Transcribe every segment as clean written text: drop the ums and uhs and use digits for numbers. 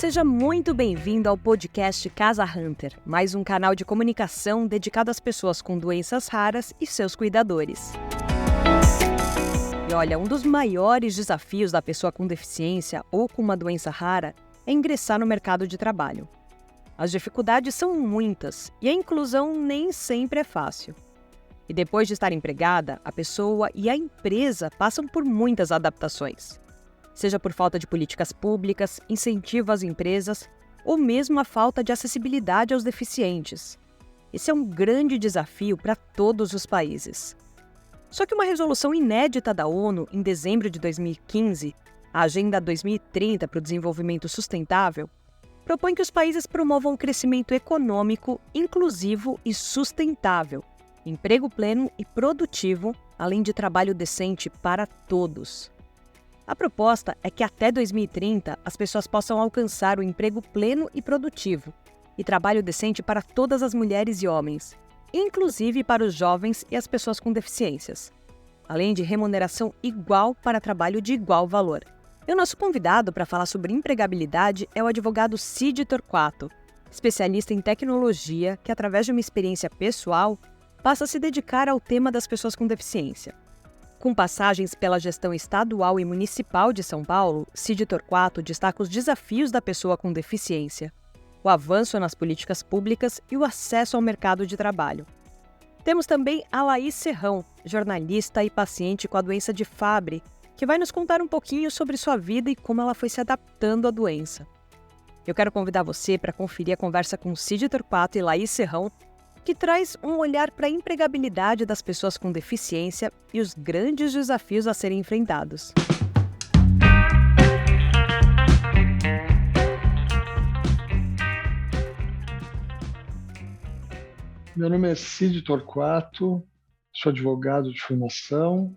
Seja muito bem-vindo ao podcast Casa Hunter, mais um canal de comunicação dedicado às pessoas com doenças raras e seus cuidadores. E olha, um dos maiores desafios da pessoa com deficiência ou com uma doença rara é ingressar no mercado de trabalho. As dificuldades são muitas e a inclusão nem sempre é fácil. E depois de estar empregada, a pessoa e a empresa passam por muitas adaptações. Seja por falta de políticas públicas, incentivo às empresas ou mesmo a falta de acessibilidade aos deficientes. Esse é um grande desafio para todos os países. Só que uma resolução inédita da ONU, em dezembro de 2015, a Agenda 2030 para o Desenvolvimento Sustentável, propõe que os países promovam um crescimento econômico, inclusivo e sustentável, emprego pleno e produtivo, além de trabalho decente para todos. A proposta é que até 2030 as pessoas possam alcançar o emprego pleno e produtivo e trabalho decente para todas as mulheres e homens, inclusive para os jovens e as pessoas com deficiências, além de remuneração igual para trabalho de igual valor. E o nosso convidado para falar sobre empregabilidade é o advogado Cid Torquato, especialista em tecnologia que, através de uma experiência pessoal, passa a se dedicar ao tema das pessoas com deficiência. Com passagens pela gestão estadual e municipal de São Paulo, Cid Torquato destaca os desafios da pessoa com deficiência, o avanço nas políticas públicas e o acesso ao mercado de trabalho. Temos também a Laís Serrão, jornalista e paciente com a doença de Fabry, que vai nos contar um pouquinho sobre sua vida e como ela foi se adaptando à doença. Eu quero convidar você para conferir a conversa com Cid Torquato e Laís Serrão, que traz um olhar para a empregabilidade das pessoas com deficiência e os grandes desafios a serem enfrentados. Meu nome é Cid Torquato, sou advogado de formação,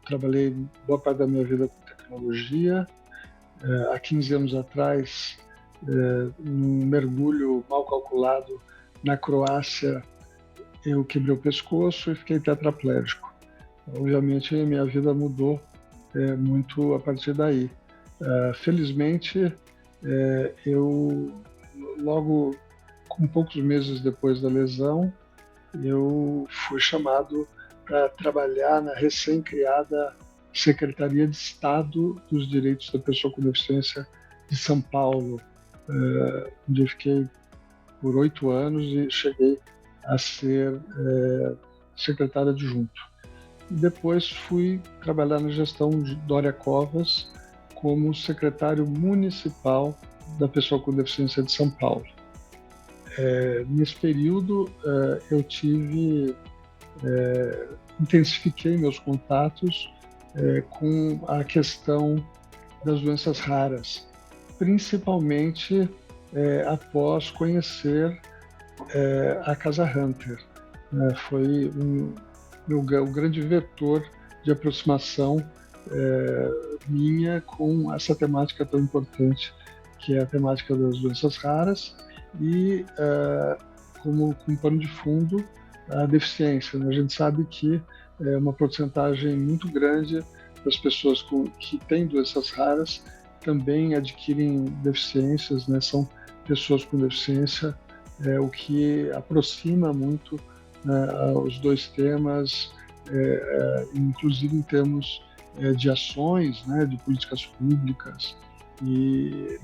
trabalhei boa parte da minha vida com tecnologia. Há 15 anos atrás, num mergulho mal calculado na Croácia, eu quebrei o pescoço e fiquei tetraplégico. Obviamente, a minha vida mudou muito a partir daí. Felizmente, eu logo, com poucos meses depois da lesão, eu fui chamado para trabalhar na recém-criada Secretaria de Estado dos Direitos da Pessoa com Deficiência de São Paulo, onde eu fiquei por 8 anos e cheguei a ser secretário adjunto. Depois fui trabalhar na gestão de Dória Covas como secretário municipal da Pessoa com Deficiência de São Paulo. Nesse período eu intensifiquei meus contatos com a questão das doenças raras, principalmente após conhecer a Casa Hunter. Foi o grande vetor de aproximação minha com essa temática tão importante, que é a temática das doenças raras e, como pano de fundo, a deficiência. A gente sabe que uma porcentagem muito grande das pessoas que têm doenças raras também adquirem deficiências, né? São pessoas com deficiência, o que aproxima muito os dois temas, inclusive em termos de ações, né, de políticas públicas e,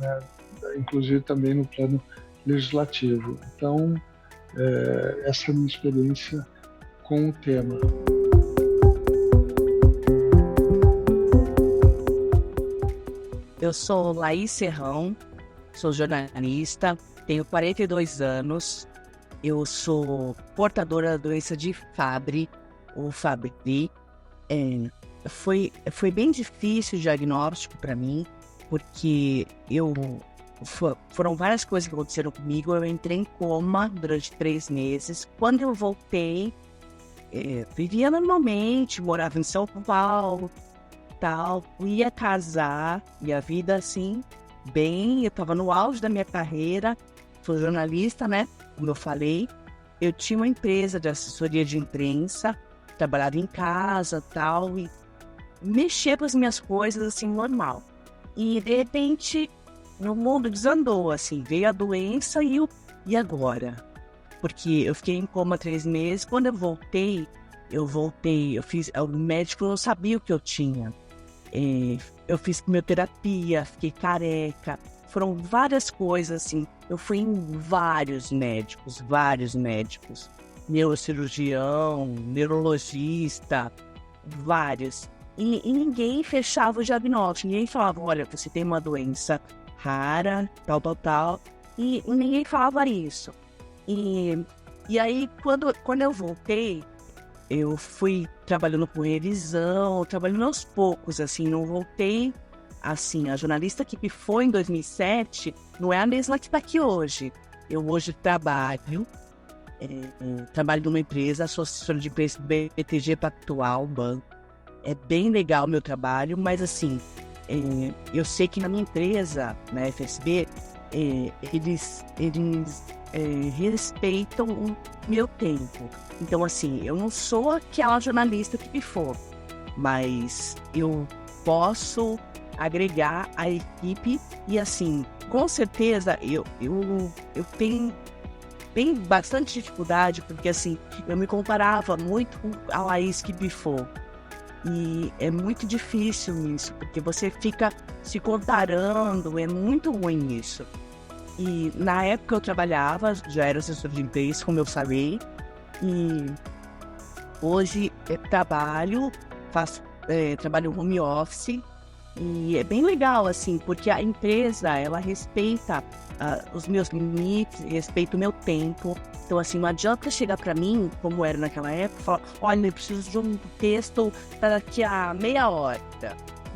inclusive também no plano legislativo. Então, essa é a minha experiência com o tema. Eu sou Laís Serrão, sou jornalista, tenho 42 anos, eu sou portadora da doença de Fabry, ou Fabry. Foi bem difícil o diagnóstico para mim, porque foram várias coisas que aconteceram comigo. Eu entrei em coma durante 3 meses. Quando eu voltei, vivia normalmente, morava em São Paulo, tal, ia casar, e a vida assim, bem, eu estava no auge da minha carreira, sou jornalista, né, como eu falei, eu tinha uma empresa de assessoria de imprensa, trabalhava em casa, tal, e mexia com as minhas coisas assim, normal. E de repente meu mundo desandou, assim, veio a doença e agora? Porque eu fiquei em coma 3 meses, quando o médico não sabia o que eu tinha. Eu fiz quimioterapia, fiquei careca, foram várias coisas, assim, eu fui em vários médicos, neurocirurgião, neurologista, vários, e ninguém fechava o diagnóstico, ninguém falava, olha, você tem uma doença rara, tal, e ninguém falava isso. E aí, quando eu voltei, eu fui trabalhando com revisão, trabalhando aos poucos, assim, não voltei, assim, a jornalista que foi em 2007 não é a mesma que está aqui hoje. Eu hoje trabalho numa empresa, sou assessora de imprensa do BTG Pactual, banco. É bem legal o meu trabalho, mas assim, eu sei que na minha empresa, na FSB, eles respeitam o meu tempo. Então, assim, eu não sou aquela jornalista que pifou, mas eu posso agregar a equipe e, assim, com certeza eu tenho bastante dificuldade, porque, assim, eu me comparava muito com a Laís que pifou. E é muito difícil isso, porque você fica se comparando, é muito ruim isso. E na época eu trabalhava, já era assessor de imprensa, como eu falei, e hoje trabalho home office, e é bem legal, assim, porque a empresa, ela respeita os meus limites, respeita o meu tempo. Então, assim, não adianta chegar para mim, como era naquela época, e falar, olha, eu preciso de um texto para daqui a meia hora.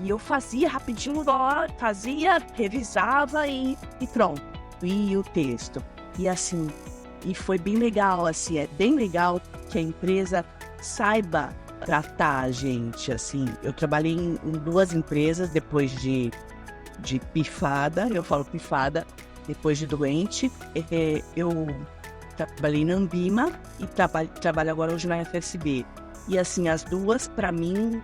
E eu fazia rapidinho, revisava e pronto. E o texto. E assim, e foi bem legal, assim, é bem legal que a empresa saiba tratar a gente, assim. Eu trabalhei em 2 empresas depois de pifada, eu falo pifada, depois de doente. Eu trabalhei na Ambima e trabalho agora hoje na FSB. E assim, as duas, para mim,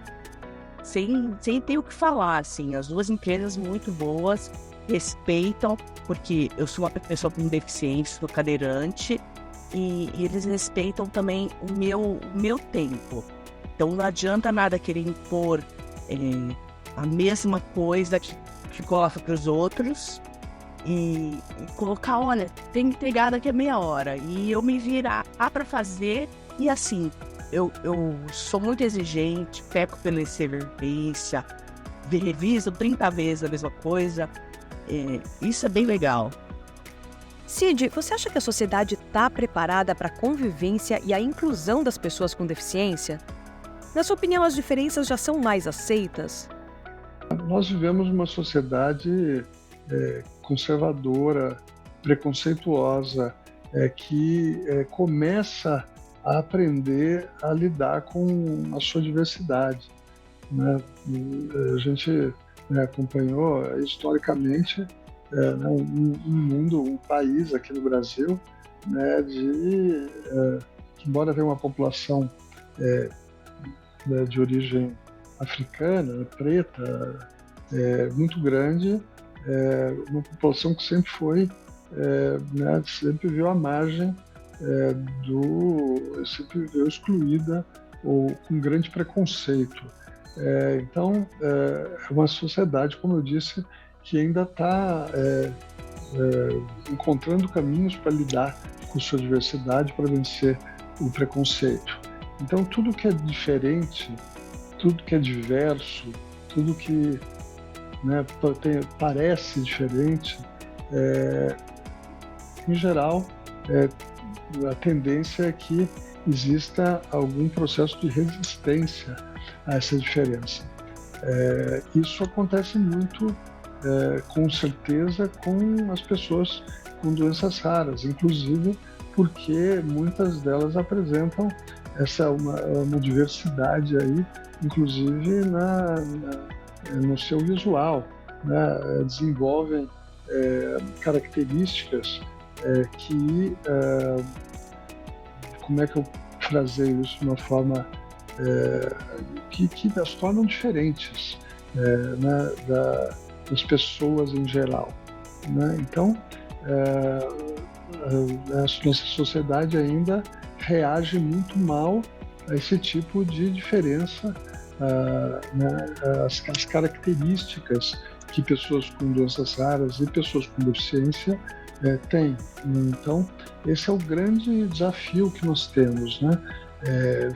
sem ter o que falar, assim, as 2 empresas muito boas, respeitam, porque eu sou uma pessoa com deficiência, sou cadeirante, e eles respeitam também o meu tempo. Então não adianta nada querer impor a mesma coisa que coloca para os outros e colocar, olha, tem que entregar daqui a meia hora, e eu me virar para fazer, e assim, eu sou muito exigente, peco pela excelência, reviso 30 vezes a mesma coisa. Isso é bem legal. Cid, você acha que a sociedade está preparada para a convivência e a inclusão das pessoas com deficiência? Na sua opinião, as diferenças já são mais aceitas? Nós vivemos uma sociedade conservadora, preconceituosa, que começa a aprender a lidar com a sua diversidade, né? A gente acompanhou historicamente um país aqui no Brasil, né, que embora tenha uma população de origem africana, preta, muito grande, uma população que sempre foi, sempre viu à margem sempre viveu excluída ou com grande preconceito. Então, é uma sociedade, como eu disse, que ainda está encontrando caminhos para lidar com sua diversidade, para vencer o preconceito. Então, tudo que é diferente, tudo que é diverso, tudo que parece diferente, em geral, a tendência é que exista algum processo de resistência a essa diferença. Isso acontece muito, com certeza, com as pessoas com doenças raras, inclusive porque muitas delas apresentam uma diversidade aí, inclusive no seu visual, né? Desenvolvem características que, como é que eu frasei isso de uma forma que as tornam diferentes, das pessoas em geral. né? Então, a nossa sociedade ainda reage muito mal a esse tipo de diferença, né? As características que pessoas com doenças raras e pessoas com deficiência têm. Então, esse é o grande desafio que nós temos, né?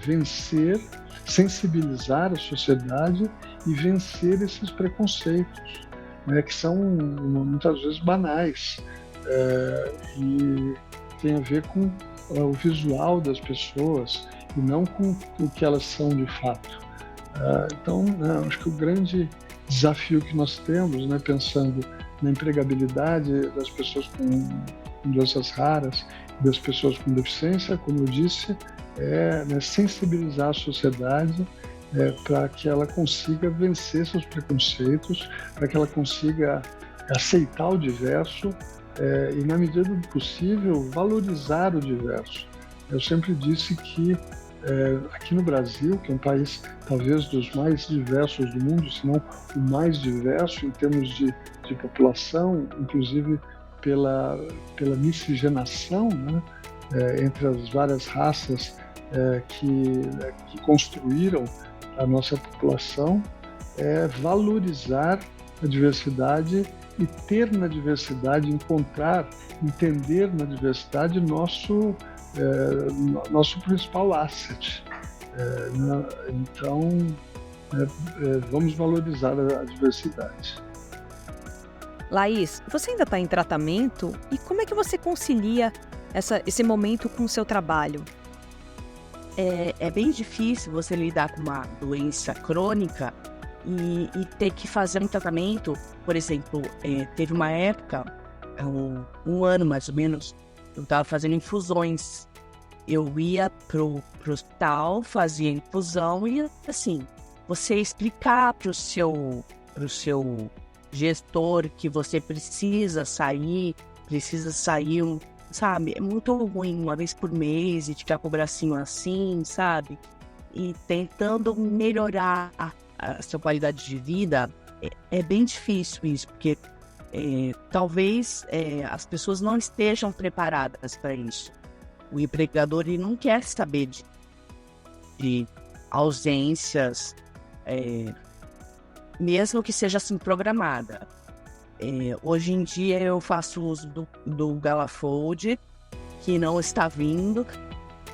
Vencer, sensibilizar a sociedade e vencer esses preconceitos, né, que são muitas vezes banais, e tem a ver com o visual das pessoas e não com o que elas são de fato. Então, acho que o grande desafio que nós temos, né, pensando na empregabilidade das pessoas com doenças raras, das pessoas com deficiência, como eu disse, né, sensibilizar a sociedade para que ela consiga vencer seus preconceitos, para que ela consiga aceitar o diverso e, na medida do possível, valorizar o diverso. Eu sempre disse que aqui no Brasil, que é um país talvez dos mais diversos do mundo, se não o mais diverso em termos de população, inclusive pela miscigenação, né, entre as várias raças que construíram a nossa população, valorizar a diversidade e ter na diversidade, encontrar, entender na diversidade nosso principal asset. Então, vamos valorizar a diversidade. Laís, você ainda está em tratamento? E como é que você concilia esse momento com o seu trabalho? É bem difícil você lidar com uma doença crônica e ter que fazer um tratamento. Por exemplo, teve uma época, um ano mais ou menos, eu estava fazendo infusões. Eu ia pro hospital, fazia infusão e, assim, você explicar pro seu gestor que você precisa sair, sabe? É muito ruim, uma vez por mês, e ficar com o bracinho assim, sabe? E tentando melhorar a sua qualidade de vida, é bem difícil isso, porque talvez as pessoas não estejam preparadas para isso. O empregador ele não quer saber de ausências, mesmo que seja assim programada. Hoje em dia eu faço uso do Galafold, que não está vindo,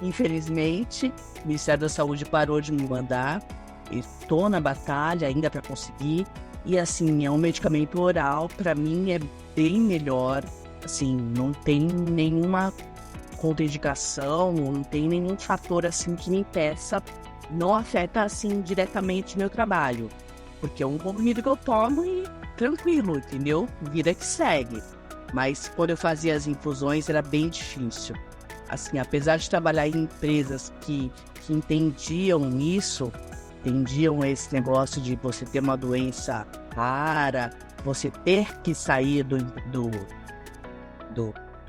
infelizmente. O Ministério da Saúde parou de me mandar. Estou na batalha ainda para conseguir. E assim, é um medicamento oral, para mim é bem melhor. Assim, não tem nenhuma contraindicação, não tem nenhum fator assim que me impeça, não afeta assim diretamente meu trabalho. Porque é um comprimido que eu tomo e tranquilo, entendeu? Vida que segue. Mas quando eu fazia as infusões era bem difícil. Assim, apesar de trabalhar em empresas que entendiam isso, entendiam esse negócio de você ter uma doença rara, você ter que sair do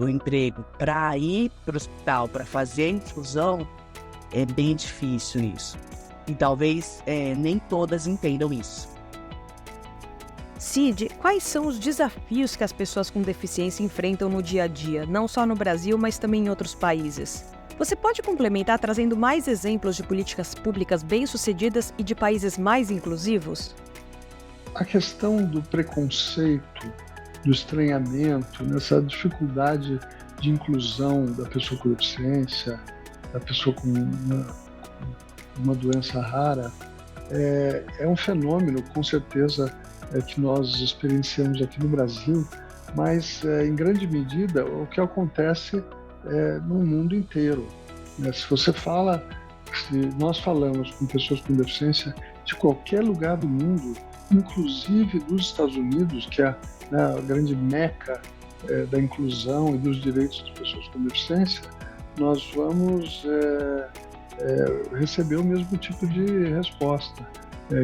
emprego para ir para o hospital, para fazer a infusão, é bem difícil isso. E talvez nem todas entendam isso. Cid, quais são os desafios que as pessoas com deficiência enfrentam no dia a dia, não só no Brasil, mas também em outros países? Você pode complementar trazendo mais exemplos de políticas públicas bem-sucedidas e de países mais inclusivos? A questão do preconceito, do estranhamento, nessa dificuldade de inclusão da pessoa com deficiência, da pessoa com uma doença rara, é um fenômeno, com certeza, que nós experienciamos aqui no Brasil, mas em grande medida o que acontece no mundo inteiro. Se nós falamos com pessoas com deficiência de qualquer lugar do mundo, inclusive dos Estados Unidos, que é a grande meca da inclusão e dos direitos das pessoas com deficiência, nós vamos receber o mesmo tipo de resposta.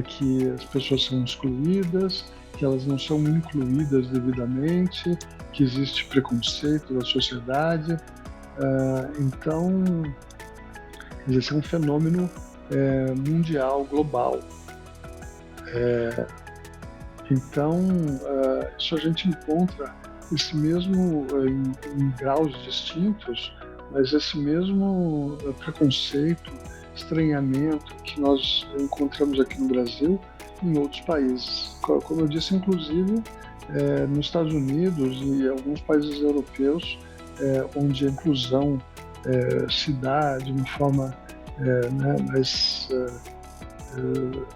Que as pessoas são excluídas, que elas não são incluídas devidamente, que existe preconceito da sociedade. Então, esse é um fenômeno mundial, global. Então, isso a gente encontra esse mesmo, em graus distintos, mas esse mesmo preconceito, estranhamento que nós encontramos aqui no Brasil em outros países. Como eu disse, inclusive, nos Estados Unidos e alguns países europeus, onde a inclusão se dá de uma forma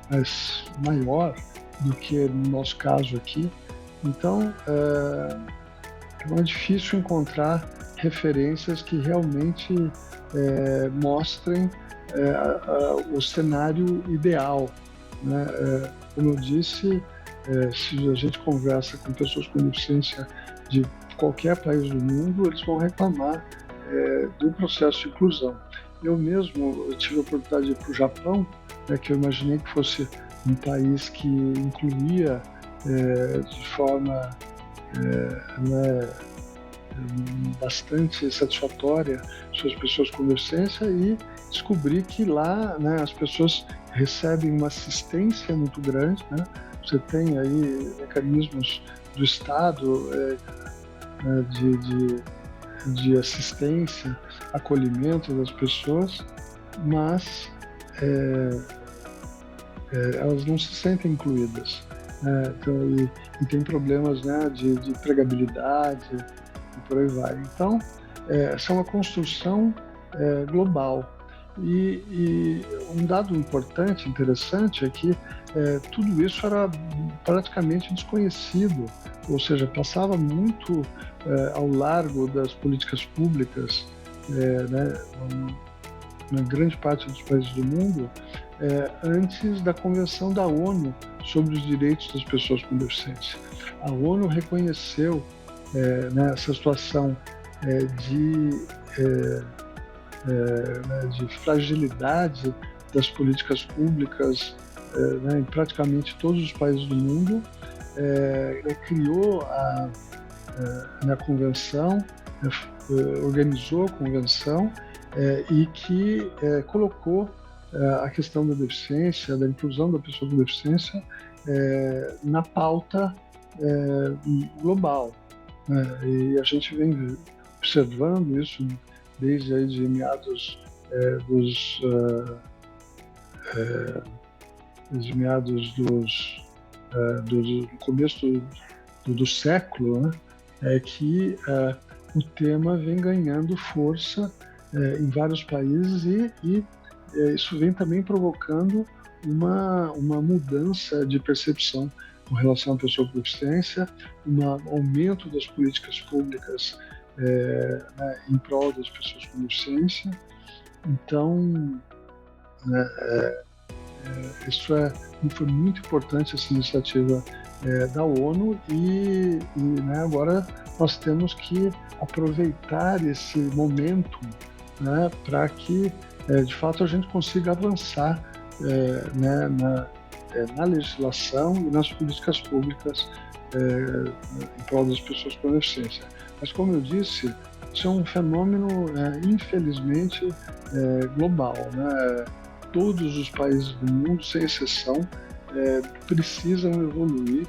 mais maior do que no nosso caso aqui. Então, não é difícil encontrar referências que realmente mostrem o cenário ideal, né? Como eu disse, se a gente conversa com pessoas com deficiência de qualquer país do mundo, eles vão reclamar do processo de inclusão. Eu mesmo tive a oportunidade de ir para o Japão, que eu imaginei que fosse um país que incluía de forma bastante satisfatória suas pessoas com deficiência, e descobri que lá, as pessoas recebem uma assistência muito grande, né? Você tem aí mecanismos do Estado de assistência, acolhimento das pessoas, mas elas não se sentem incluídas. Então, e tem problemas, de empregabilidade e por aí vai. Então, essa é uma construção global. E um dado importante, interessante, é que tudo isso era praticamente desconhecido, ou seja, passava muito ao largo das políticas públicas, na grande parte dos países do mundo, antes da Convenção da ONU sobre os Direitos das Pessoas com Deficiência. A ONU reconheceu essa situação de fragilidade das políticas públicas em praticamente todos os países do mundo, criou a convenção, organizou a convenção e que colocou a questão da deficiência, da inclusão da pessoa com deficiência na pauta global. E a gente vem observando isso desde aí de meados do começo do século, que o tema vem ganhando força em vários países e isso vem também provocando uma mudança de percepção com relação à pessoa com deficiência, um aumento das políticas públicas em prol das pessoas com deficiência. Então, isso foi muito importante, essa iniciativa da ONU, e agora nós temos que aproveitar esse momento para que, de fato, a gente consiga avançar na legislação e nas políticas públicas em prol das pessoas com deficiência. Mas, como eu disse, isso é um fenômeno, infelizmente, global. Todos os países do mundo, sem exceção, precisam evoluir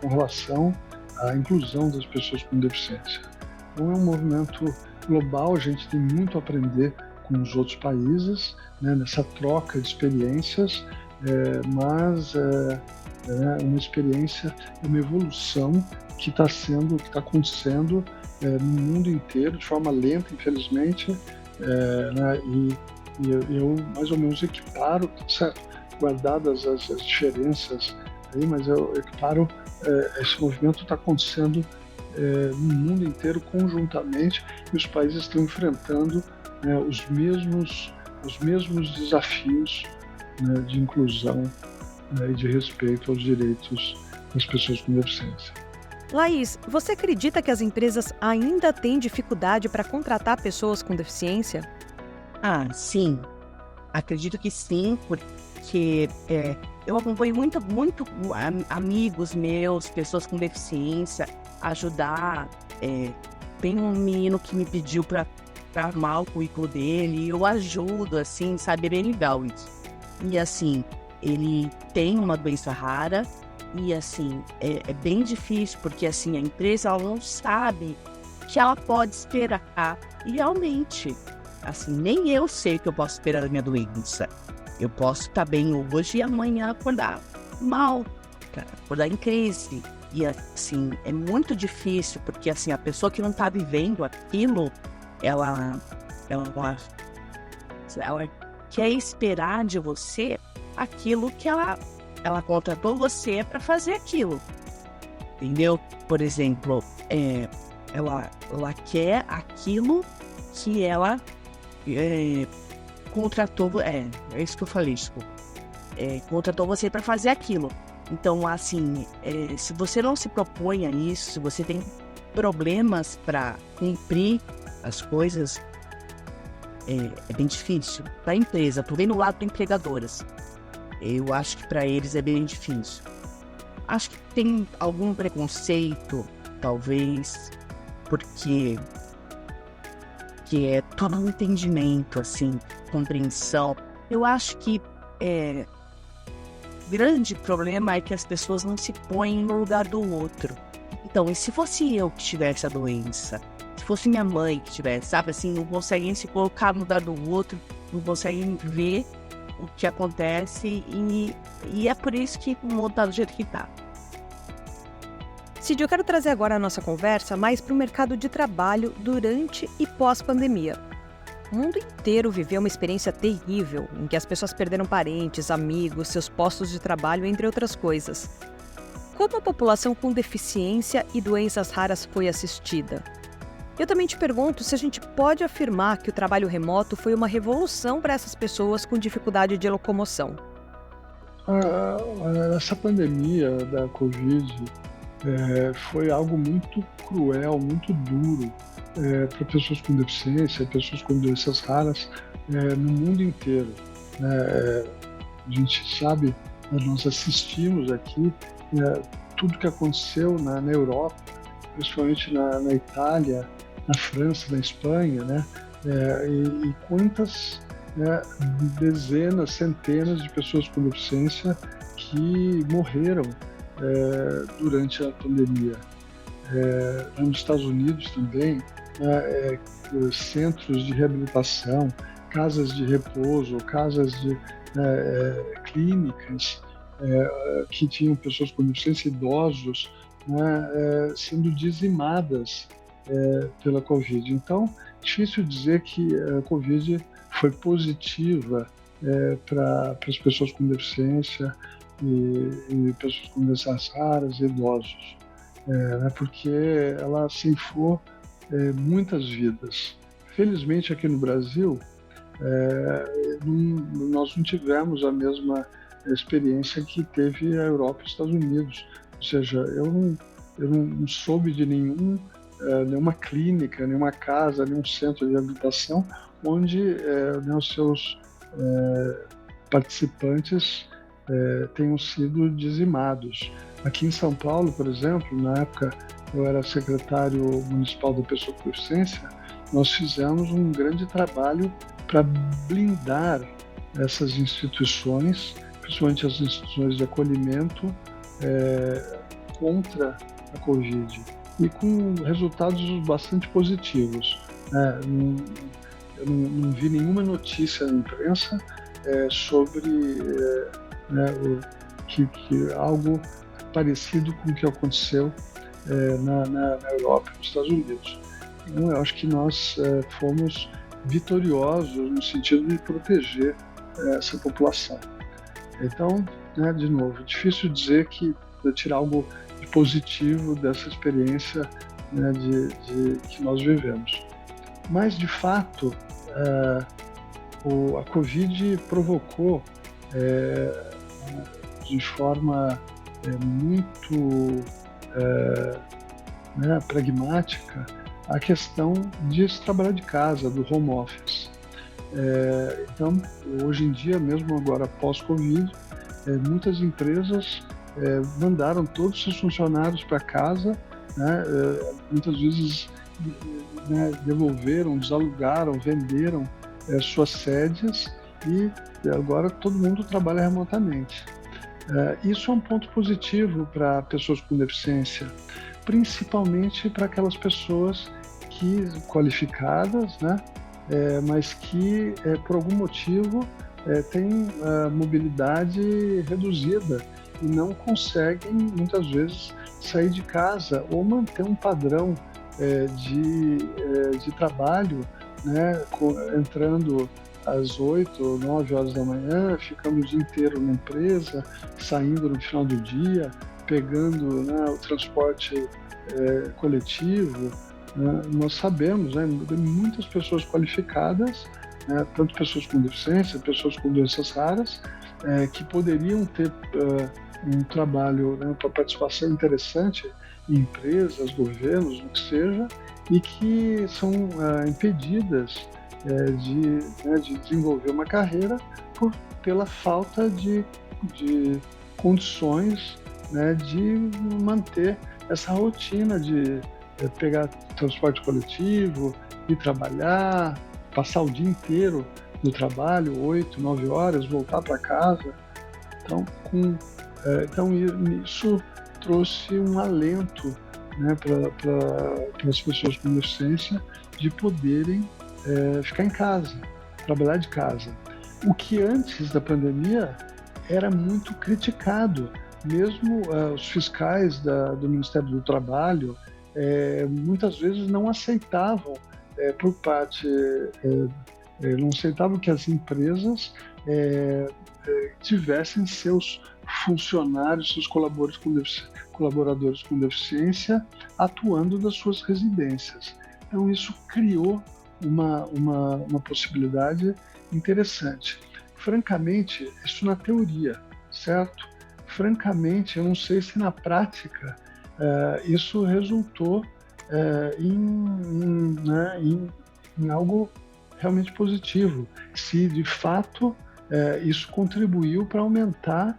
com relação à inclusão das pessoas com deficiência. Então, é um movimento global, a gente tem muito a aprender com os outros países, nessa troca de experiências, mas uma experiência, uma evolução que está acontecendo no mundo inteiro, de forma lenta, infelizmente, e eu mais ou menos equiparo, certo? Guardadas as diferenças aí, mas eu equiparo, esse movimento está acontecendo no mundo inteiro conjuntamente, e os países estão enfrentando os mesmos desafios de inclusão e de respeito aos direitos das pessoas com deficiência. Laís, você acredita que as empresas ainda têm dificuldade para contratar pessoas com deficiência? Sim. Acredito que sim, porque eu acompanho muito amigos meus, pessoas com deficiência, ajudar. Tem um menino que me pediu para armar o currículo dele, e eu ajudo, assim, sabe? É bem legal isso. E assim, ele tem uma doença rara, E assim, é bem difícil, porque assim, a empresa ela não sabe que ela pode esperar. E realmente, assim, nem eu sei que eu posso esperar da minha doença. Eu posso estar bem hoje e amanhã acordar mal, cara, acordar em crise. E assim, é muito difícil, porque assim, a pessoa que não está vivendo aquilo, ela quer esperar de você aquilo que ela contratou você para fazer aquilo, entendeu? Por exemplo, ela quer aquilo que ela contratou, é isso que eu falei, desculpa. Contratou você para fazer aquilo. Então, assim, se você não se propõe a isso, se você tem problemas para cumprir as coisas, é bem difícil. Para a empresa, tô vendo o lado do empregadoras. Eu acho que para eles é bem difícil. Acho que tem algum preconceito, talvez, porque que é todo um entendimento, assim, compreensão. Eu acho que grande problema é que as pessoas não se põem no lugar do outro. Então, e se fosse eu que tivesse a doença? Se fosse minha mãe que tivesse, sabe, assim, não conseguem se colocar no lugar do outro, não conseguem ver o que acontece e é por isso que o mundo tá do jeito que tá. Cid, eu quero trazer agora a nossa conversa mais para o mercado de trabalho durante e pós-pandemia. O mundo inteiro viveu uma experiência terrível, em que as pessoas perderam parentes, amigos, seus postos de trabalho, entre outras coisas. Como a população com deficiência e doenças raras foi assistida? Eu também te pergunto se a gente pode afirmar que o trabalho remoto foi uma revolução para essas pessoas com dificuldade de locomoção. Essa pandemia da Covid foi algo muito cruel, muito duro para pessoas com deficiência, pessoas com doenças raras no mundo inteiro. A gente sabe, nós assistimos aqui tudo que aconteceu na Europa, principalmente na Itália, na França, na Espanha, e quantas dezenas, centenas de pessoas com deficiência que morreram durante a pandemia. Nos Estados Unidos também, centros de reabilitação, casas de repouso, casas de clínicas que tinham pessoas com deficiência, idosos, sendo dizimadas pela Covid. Então, difícil dizer que a Covid foi positiva para as pessoas com deficiência e pessoas com doenças raras e idosos, porque ela ceifou muitas vidas. Felizmente, aqui no Brasil, nós não tivemos a mesma experiência que teve a Europa e os Estados Unidos. Ou seja, eu não soube de nenhuma clínica, nenhuma casa, nenhum centro de reabilitação onde os seus participantes tenham sido dizimados. Aqui em São Paulo, por exemplo, na época eu era secretário municipal da pessoa com deficiência, nós fizemos um grande trabalho para blindar essas instituições, principalmente as instituições de acolhimento, contra a Covid, e com resultados bastante positivos. Eu não vi nenhuma notícia na imprensa sobre que algo parecido com o que aconteceu na Europa e nos Estados Unidos. Então, eu acho que nós fomos vitoriosos no sentido de proteger essa população. Então, de novo, difícil dizer que tirar algo de positivo dessa experiência que nós vivemos. Mas, de fato, a Covid provocou de forma muito pragmática a questão de se trabalhar de casa, do home office. Então, hoje em dia, mesmo agora pós-Covid, muitas empresas mandaram todos os seus funcionários para casa, muitas vezes devolveram, desalugaram, venderam suas sedes e agora todo mundo trabalha remotamente. Isso é um ponto positivo para pessoas com deficiência, principalmente para aquelas pessoas qualificadas, né? Mas que, por algum motivo, têm mobilidade reduzida e não conseguem, muitas vezes, sair de casa ou manter um padrão de trabalho, né? Entrando às 8 ou 9 horas da manhã, ficando o dia inteiro na empresa, saindo no final do dia, pegando, né, o transporte coletivo. Nós sabemos, né, de muitas pessoas qualificadas, né, tanto pessoas com deficiência, pessoas com doenças raras, que poderiam ter um trabalho, né, para participação interessante em empresas, governos, o que seja, e que são impedidas de desenvolver uma carreira pela falta de condições, né, de manter essa rotina de pegar transporte coletivo, ir trabalhar, passar o dia inteiro no trabalho, 8, 9 horas, voltar para casa. Então, isso trouxe um alento, né, para as pessoas com deficiência de poderem ficar em casa, trabalhar de casa. O que antes da pandemia era muito criticado. Mesmo os fiscais do Ministério do Trabalho muitas vezes não aceitavam não aceitavam que as empresas tivessem seus funcionários, seus colaboradores com deficiência atuando das suas residências. Então isso criou uma possibilidade interessante. Francamente, isso na teoria, certo? Francamente, eu não sei se na prática isso resultou em algo realmente positivo, se de fato isso contribuiu para aumentar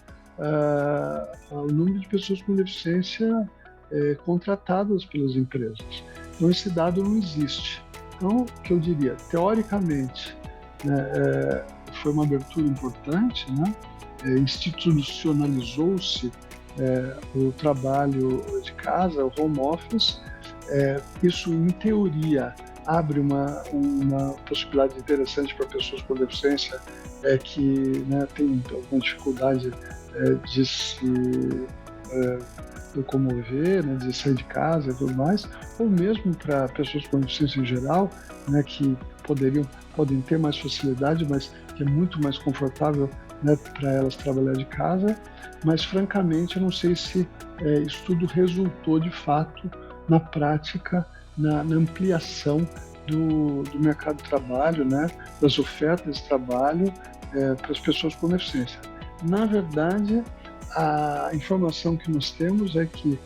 o número de pessoas com deficiência contratadas pelas empresas. Então esse dado não existe. Então, o que eu diria, teoricamente, né, foi uma abertura importante, né? Institucionalizou-se o trabalho de casa, o home office. Isso, em teoria, abre uma possibilidade interessante para pessoas com deficiência que, né, têm alguma dificuldade de se locomover, né, de sair de casa e tudo mais, ou mesmo para pessoas com deficiência em geral, né, que podem ter mais facilidade, mas que é muito mais confortável, né, para elas trabalhar de casa. Mas, francamente, eu não sei se isso tudo resultou, de fato, na prática, na ampliação do mercado de trabalho, né, das ofertas de trabalho para as pessoas com deficiência. Na verdade, a informação que nós temos é que,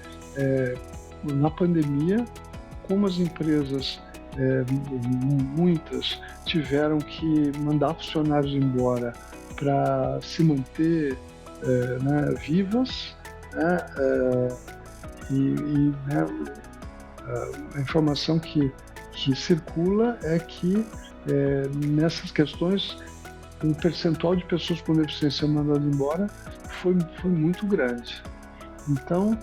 na pandemia, como as empresas, muitas, tiveram que mandar funcionários embora para se manter né, vivas, né, né, a informação que circula é que nessas questões o percentual de pessoas com deficiência mandadas embora foi muito grande. Então,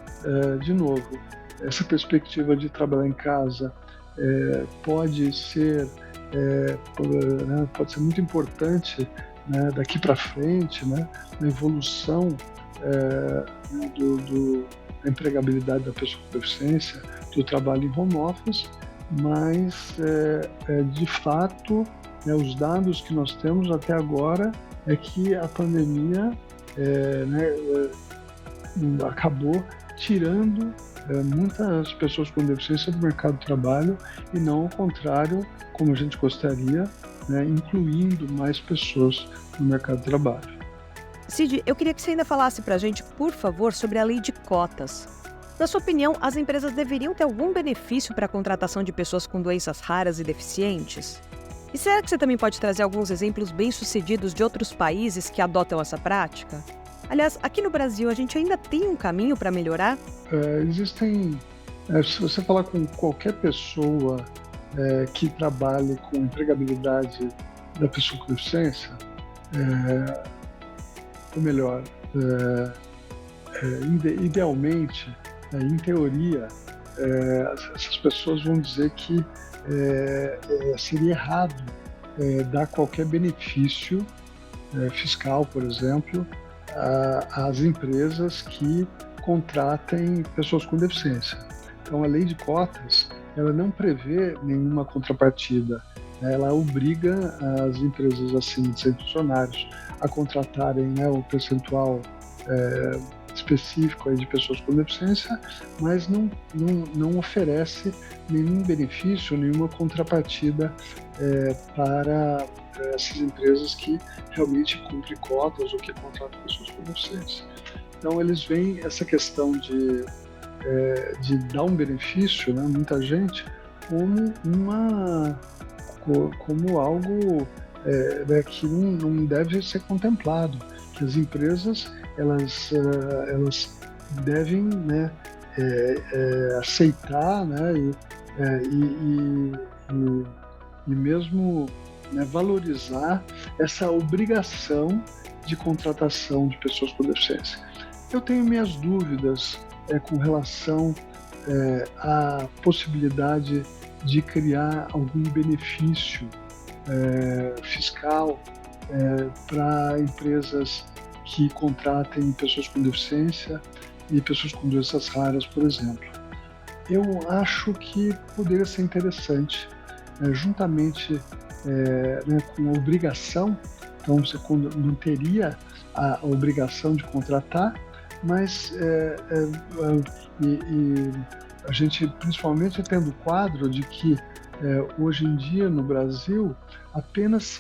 de novo, essa perspectiva de trabalhar em casa pode ser muito importante, né, daqui para frente, né, na evolução da empregabilidade da pessoa com deficiência, do trabalho em home office, mas, de fato, né, os dados que nós temos até agora é que a pandemia acabou tirando muitas pessoas com deficiência do mercado de trabalho e não ao contrário, como a gente gostaria, né, incluindo mais pessoas no mercado de trabalho. Cid, eu queria que você ainda falasse para a gente, por favor, sobre a lei de cotas. Na sua opinião, as empresas deveriam ter algum benefício para a contratação de pessoas com doenças raras e deficientes? E será que você também pode trazer alguns exemplos bem-sucedidos de outros países que adotam essa prática? Aliás, aqui no Brasil, a gente ainda tem um caminho para melhorar? Existem... se você falar com qualquer pessoa que trabalhe com empregabilidade da pessoa com deficiência, ou melhor, Idealmente, em teoria, essas pessoas vão dizer que seria errado dar qualquer benefício fiscal, por exemplo, às empresas que contratem pessoas com deficiência. Então, a lei de cotas, ela não prevê nenhuma contrapartida. Ela obriga as empresas acima de 100 funcionários a contratarem, né, o percentual específico aí de pessoas com deficiência, mas não oferece nenhum benefício, nenhuma contrapartida para essas empresas que realmente cumprem cotas ou que contratam pessoas com deficiência. Então, eles veem essa questão de dar um benefício, né, muita gente, como algo que não deve ser contemplado, que as empresas elas devem, né, aceitar, né, e mesmo, né, valorizar essa obrigação de contratação de pessoas com deficiência. Eu tenho minhas dúvidas com relação à possibilidade de criar algum benefício fiscal para empresas que contratem pessoas com deficiência e pessoas com doenças raras, por exemplo. Eu acho que poderia ser interessante, juntamente né, com a obrigação, então você não teria a obrigação de contratar, mas a gente, principalmente tendo o quadro de que hoje em dia no Brasil, apenas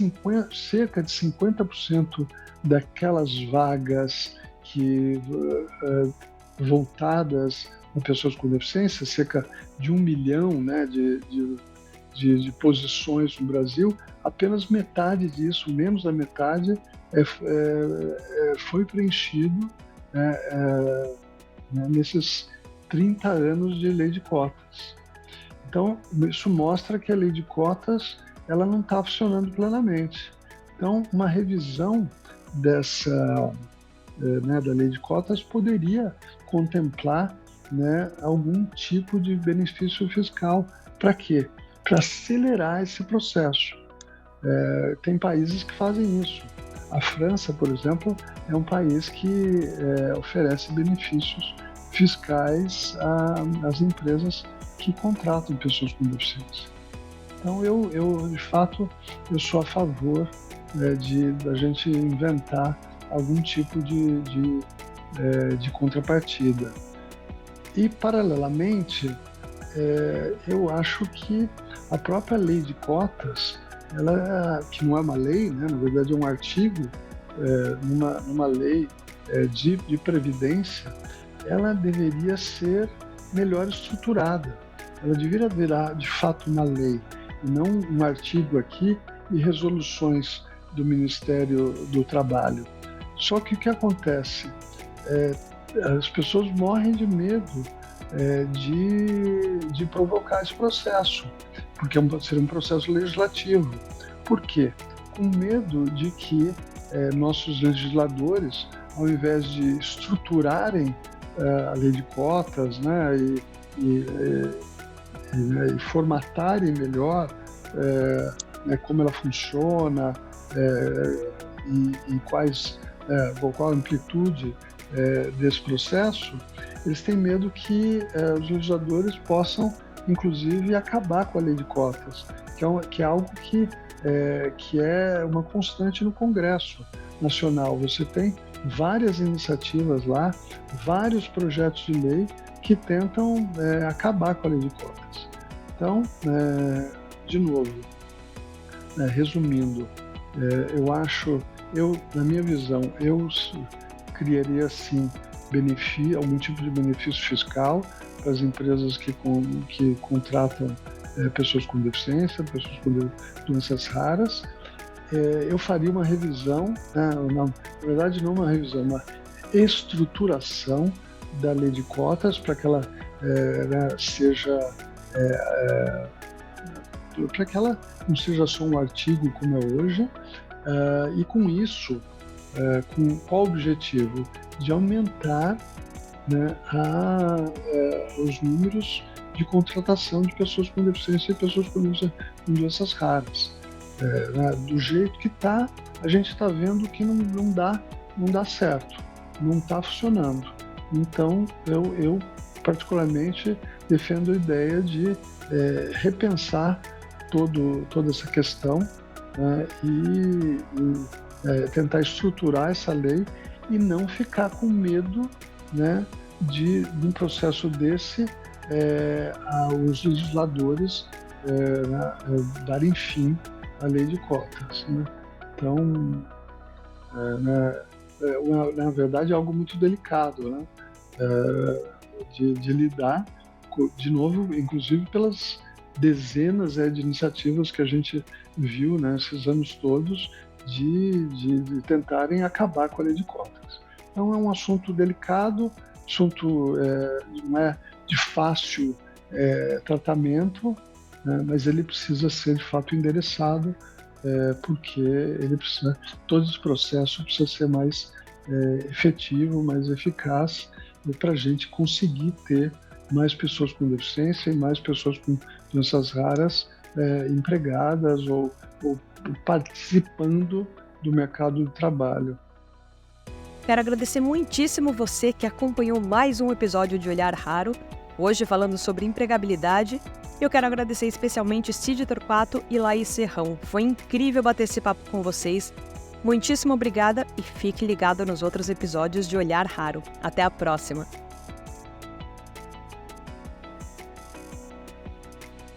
cerca de 50% daquelas vagas que voltadas a pessoas com deficiência, cerca de 1 milhão, né, de posições no Brasil, apenas metade disso, menos da metade, foi preenchido nesses 30 anos de lei de cotas. Então, isso mostra que a lei de cotas ela não está funcionando plenamente. Então, uma revisão da lei de cotas poderia contemplar, né, algum tipo de benefício fiscal. Para quê? Para acelerar esse processo. Tem países que fazem isso. A França, por exemplo, é um país que oferece benefícios fiscais às empresas que contratam pessoas com deficiência. Então, de fato, eu sou a favor da gente inventar algum tipo de contrapartida. E, paralelamente, eu acho que a própria lei de cotas, que não é uma lei, né, na verdade é um artigo numa lei de previdência, ela deveria ser melhor estruturada. Ela deveria virar, de fato, uma lei, e não um artigo aqui e resoluções do Ministério do Trabalho. Só que o que acontece? As pessoas morrem de medo de provocar esse processo, porque seria um processo legislativo. Por quê? Com medo de que nossos legisladores, ao invés de estruturarem a lei de cotas, né, e formatarem melhor como ela funciona e qual a amplitude desse processo, eles têm medo que os legisladores possam, inclusive, acabar com a lei de cotas, que é algo que é uma constante no Congresso Nacional. Você tem várias iniciativas lá, vários projetos de lei que tentam acabar com a lei de cotas. Então, de novo, resumindo, na minha visão, eu criaria, sim, algum tipo de benefício fiscal para as empresas que contratam pessoas com deficiência, pessoas com doenças raras. Eu faria uma revisão, na verdade não uma revisão, uma estruturação da lei de cotas para que ela seja, para que ela não seja só um artigo como é hoje, e com isso com qual objetivo? De aumentar, né, os números de contratação de pessoas com deficiência e pessoas com doenças raras. Né, do jeito que está, a gente está vendo que não dá certo, não está funcionando. Então, eu particularmente defendo a ideia de repensar toda essa questão, né, e tentar estruturar essa lei e não ficar com medo, né, de um processo desse os legisladores darem fim à lei de cotas, né? Então, na verdade, é algo muito delicado, né? De lidar, de novo, inclusive pelas dezenas de iniciativas que a gente viu, né, esses anos todos, de tentarem acabar com a lei de cotas. Então é um assunto delicado, não é de fácil tratamento, né, mas ele precisa ser de fato endereçado, porque todo esse processo precisa ser mais efetivo, mais eficaz, para a gente conseguir ter mais pessoas com deficiência e mais pessoas com doenças raras empregadas ou participando do mercado de trabalho. Quero agradecer muitíssimo você que acompanhou mais um episódio de Olhar Raro, hoje falando sobre empregabilidade. Eu quero agradecer especialmente Cid Torquato e Laís Serrão. Foi incrível bater esse papo com vocês. Muitíssimo obrigada e fique ligado nos outros episódios de Olhar Raro. Até a próxima!